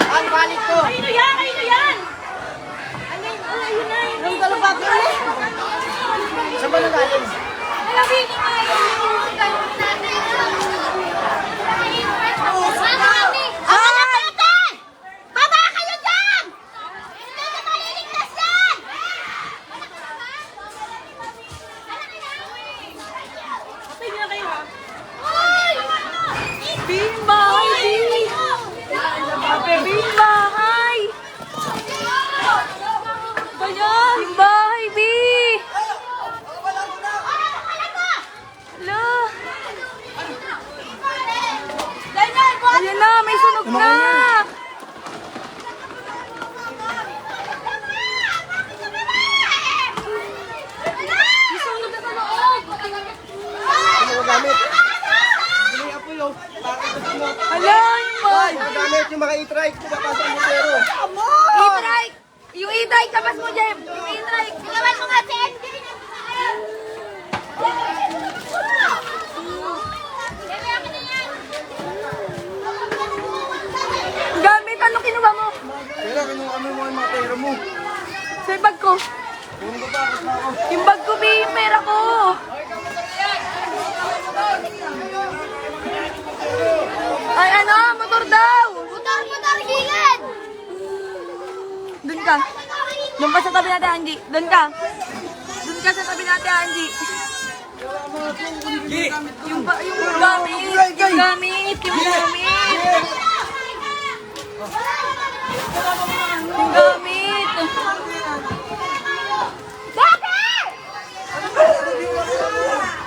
Ang balik ko. Ayun yan! Ayun yan! Anong talapak ko eh? Saan ba nagaling? Ayan na, may sunog na! May sunog na sa loob! Ano ko gamit? Hindi apo yun. Bakit ito mo? Hala, yung Ay, magamit yung mga e-trike. Pumapasok ang butero. e-trike! Yung e-trike, tapas mo, Jem! Yung e-trike! Ginawan mo nga, Jem! Gamit, anong kinuha mo? Pero kinuha mo yung mga pera mo. Sa bag ko. Kung ba ba ako? Yung bag ko, Bi, yung pera ko. Ay, ano? Motor daw! Motor, gilid! Doon ka. Doon ka sa tabi natin, Angie. Doon ka. Doon ka sa tabi natin, Angie. Yung gamit. Yung gamit. Yung gamit. Bakit?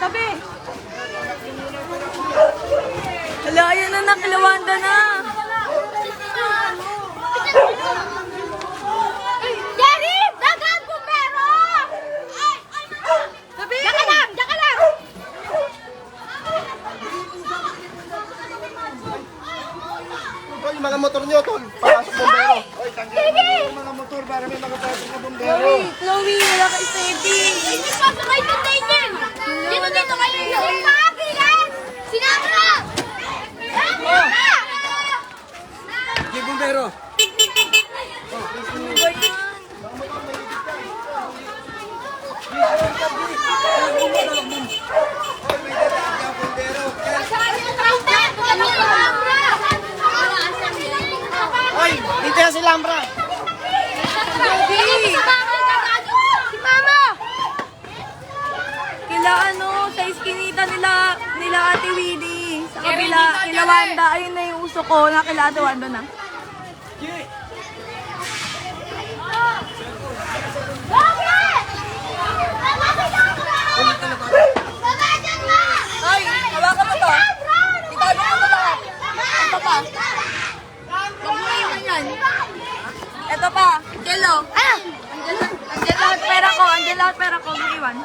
Tabi. Hala, ayan na, nakilawanda na. Jerry! Dagan bumbero! Tabi! Diyan ka lang! Oy, yung mga motor nyo, tol. Papasok bombero. Oy, tanggalin mo yung mga motor para may mga pasok na bombero. Chloe, wala ka stepping. Hindi pa sa kayo ng Daniel. Dito kayo yung pabilan. Sinabi na! Sige, bombero. Oy, dito yan si Lambra. Si Mama! Kila ano, sa iskinita nila Ate Winnie. Sa kabila, kila Wanda. Ayun na yung uso ko, na kila Ate Wanda na. Ay, hawakan mo to. Itabi mo to lahat. Ito pa. Huwag mo iwan yan. Ito pa. Angelo. Andyan lahat pera ko. Andyan lahat pera ko. Huwag mo iwan.